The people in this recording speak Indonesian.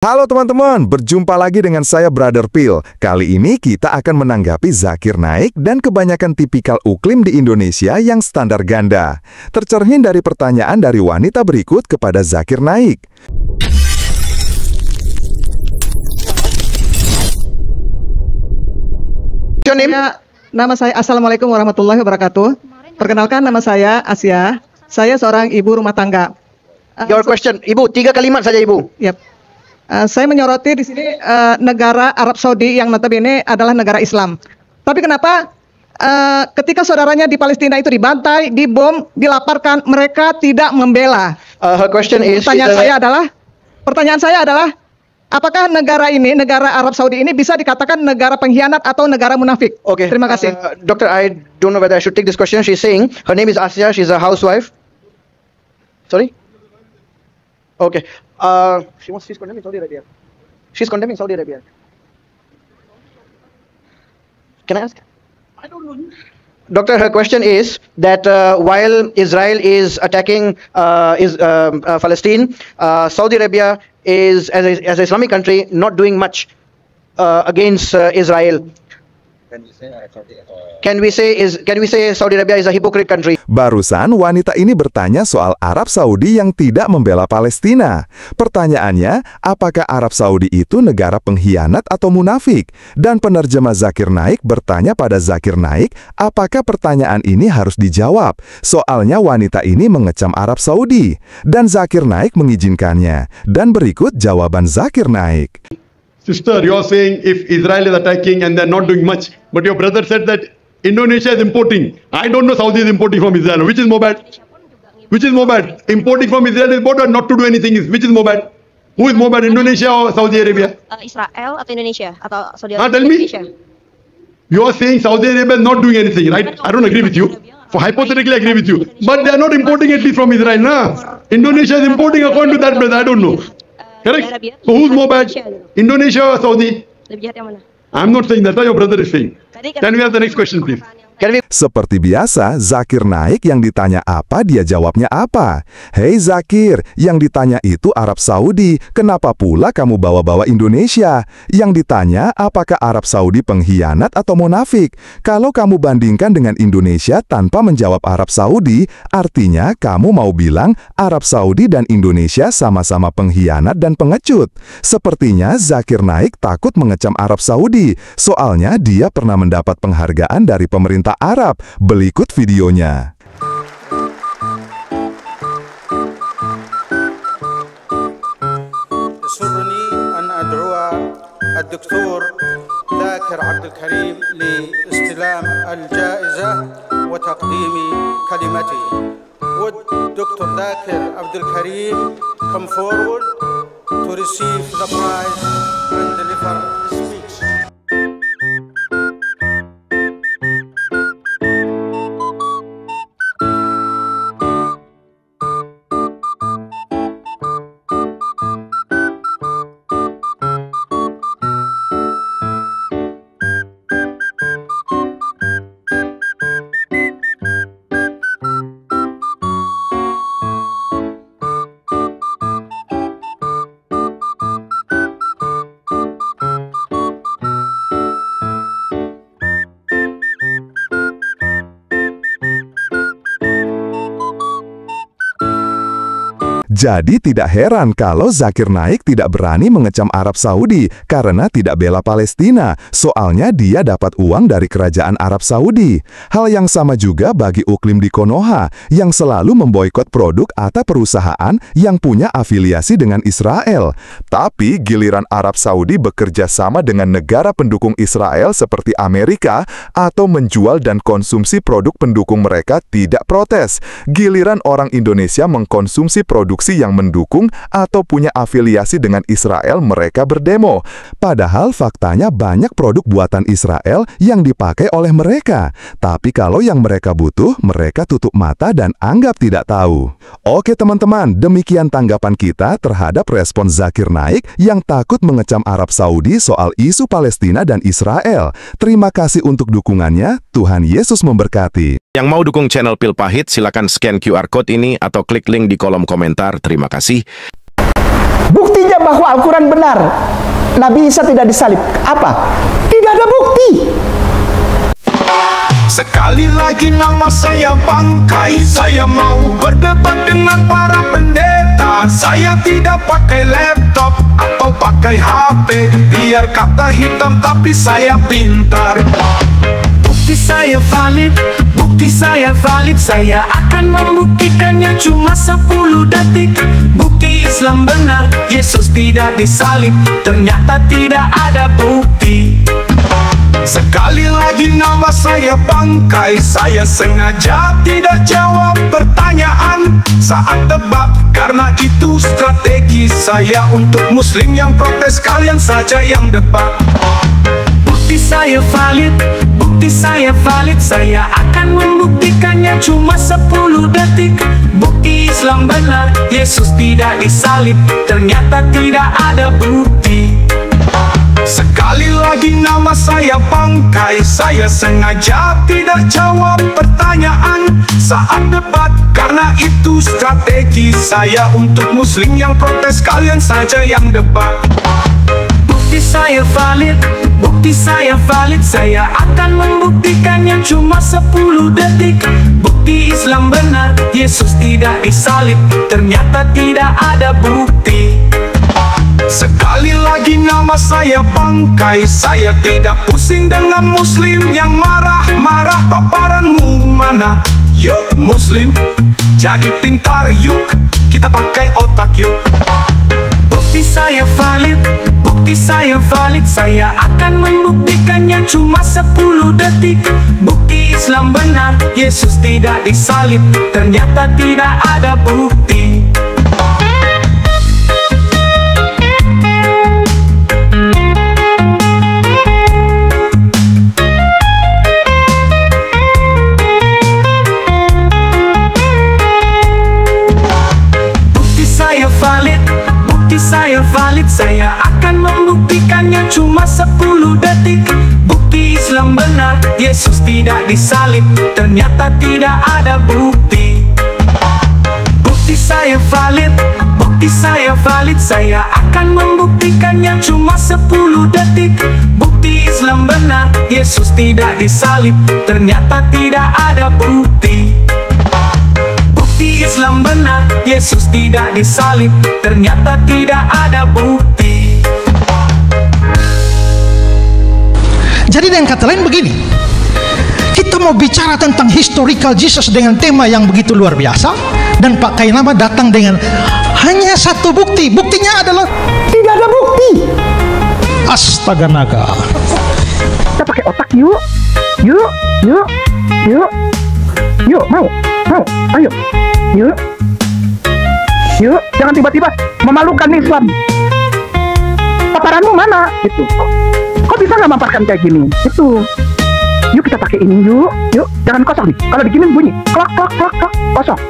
Halo teman-teman, berjumpa lagi dengan saya Brother Phil. Kali ini kita akan menanggapi Zakir Naik dan kebanyakan tipikal uklim di Indonesia yang standar ganda. Tercermin dari pertanyaan dari wanita berikut kepada Zakir Naik. Nama saya Assalamualaikum warahmatullahi wabarakatuh. Perkenalkan, nama saya Asia. Saya seorang ibu rumah tangga. Your question, Ibu, 3 kalimat saja Ibu. Yep. Saya menyoroti di sini negara Arab Saudi yang notabene adalah negara Islam. Tapi kenapa ketika saudaranya di Palestina itu dibantai, dibom, dilaparkan, mereka tidak membela? Her question is, pertanyaan saya adalah, apakah negara ini, negara Arab Saudi ini bisa dikatakan negara pengkhianat atau negara munafik? Okay. Terima kasih. Doctor, I don't know whether I should take this question. She's saying her name is Asia. She's a housewife. Sorry. Okay. She's condemning Saudi Arabia. She's condemning Saudi Arabia. Can I ask? I don't know. Doctor, her question is that while Israel is attacking Palestine, Saudi Arabia is, as an Islamic country, not doing much against Israel. Can we say Saudi Arabia is a hypocrite country? Barusan wanita ini bertanya soal Arab Saudi yang tidak membela Palestina. Pertanyaannya, apakah Arab Saudi itu negara pengkhianat atau munafik? Dan penerjemah Zakir Naik bertanya pada Zakir Naik, apakah pertanyaan ini harus dijawab? Soalnya wanita ini mengecam Arab Saudi. Dan Zakir Naik mengizinkannya. Dan berikut jawaban Zakir Naik. Sister, you are saying if Israel is attacking and they are not doing much, but your brother said that Indonesia is importing. I don't know Saudi is importing from Israel. Which is more bad? Which is more bad? Importing from Israel is more bad, not to do anything is. Which is more bad? Who is more bad, Indonesia or Saudi Arabia? Israel atau Indonesia atau Saudi Arabia? Tell me. You are saying Saudi Arabia is not doing anything, right? I don't agree with you. For hypothetically, I agree with you. But they are not importing at least from Israel, nah? Indonesia is importing according to that, brother. I don't know. Correct? So who's more bad? Indonesia or Saudi? Lebih jahat yang mana? I'm not saying that. Your brother is saying. Can we have the next question, please? Seperti biasa, Zakir Naik yang ditanya apa, dia jawabnya apa. Hei Zakir, yang ditanya itu Arab Saudi, kenapa pula kamu bawa-bawa Indonesia? Yang ditanya, apakah Arab Saudi pengkhianat atau munafik? Kalau kamu bandingkan dengan Indonesia tanpa menjawab Arab Saudi, artinya kamu mau bilang Arab Saudi dan Indonesia sama-sama pengkhianat dan pengecut. Sepertinya Zakir Naik takut mengecam Arab Saudi, soalnya dia pernah mendapat penghargaan dari pemerintah Arab. Berikut videonya. يسرني أن أدعو الدكتور ذاكر عبد الكريم لاستلام الجائزة وتقديم كلمته. Would Dr. ذاكر عبد الكريم come forward to receive the prize and deliver the speech? Jadi tidak heran kalau Zakir Naik tidak berani mengecam Arab Saudi karena tidak bela Palestina, soalnya dia dapat uang dari kerajaan Arab Saudi. Hal yang sama juga bagi uklim di Konoha yang selalu memboikot produk atau perusahaan yang punya afiliasi dengan Israel. Tapi giliran Arab Saudi bekerja sama dengan negara pendukung Israel seperti Amerika atau menjual dan konsumsi produk pendukung mereka tidak protes. Giliran orang Indonesia mengkonsumsi produksi yang mendukung atau punya afiliasi dengan Israel, mereka berdemo. Padahal faktanya banyak produk buatan Israel yang dipakai oleh mereka. Tapi kalau yang mereka butuh, mereka tutup mata dan anggap tidak tahu. Oke teman-teman, demikian tanggapan kita terhadap respon Zakir Naik yang takut mengecam Arab Saudi soal isu Palestina dan Israel. Terima kasih untuk dukungannya. Tuhan Yesus memberkati. Yang mau dukung channel Pil Pahit, silakan scan QR Code ini atau klik link di kolom komentar. Terima kasih. Buktinya bahwa Al-Quran benar, Nabi Isa tidak disalib. Apa? Tidak ada bukti. Sekali lagi nama saya bangkai. Saya mau berdebat dengan para pendeta. Saya tidak pakai laptop atau pakai HP. Biar kata hitam tapi saya pintar. Bukti saya valid, bukti saya valid. Saya akan membuktikannya cuma 10 detik. Bukti Islam benar, Yesus tidak disalib. Ternyata tidak ada bukti. Sekali lagi nama saya bangkai. Saya sengaja tidak jawab pertanyaan saat debat, karena itu strategi saya untuk muslim yang protes. Kalian saja yang debat. Bukti saya valid, bukti saya valid. Saya akan membuktikannya cuma 10 detik. Bukti Islam benar, Yesus tidak disalib. Ternyata tidak ada bukti. Sekali lagi nama saya bangkai. Saya sengaja tidak jawab pertanyaan saat debat, karena itu strategi saya untuk muslim yang protes. Kalian saja yang debat. Bukti saya valid, bukti saya valid. Saya akan membuktikannya cuma 10 detik. Bukti Islam benar, Yesus tidak disalib. Ternyata tidak ada bukti. Sekali lagi nama saya bangkai. Saya tidak pusing dengan muslim yang marah-marah. Paparanmu mana? Yuk muslim, jadi pintar yuk. Kita pakai otak yuk. Bukti saya valid, bukti saya valid. Saya akan membuktikannya cuma 10 detik. Bukti Islam benar, Yesus tidak disalib. Ternyata tidak ada bukti. Saya valid, saya akan membuktikannya cuma 10 detik. Bukti Islam benar, Yesus tidak disalib. Ternyata tidak ada bukti. Bukti saya valid, bukti saya valid. Saya akan membuktikannya cuma 10 detik. Bukti Islam benar, Yesus tidak disalib. Ternyata tidak ada bukti. Bukti Islam benar, Yesus tidak disalib. Ternyata tidak ada bukti. Jadi dengan kata lain begini, kita mau bicara tentang historical Jesus dengan tema yang begitu luar biasa, dan Pak Kainama datang dengan hanya satu bukti. Buktinya adalah Tidak ada bukti. astaga naga. Kita pakai otak yuk. Yuk, yuk, yuk. Yuk, mau, ayo. Yuk. Yuk, jangan tiba-tiba memalukan Islam. Paparanmu mana? Itu. Kok bisa nggak maparkan kayak gini? Itu. Yuk kita pakai ini yuk. Yuk, jangan kosong nih. Kalau diginin bunyi klak klak klak klak kosong.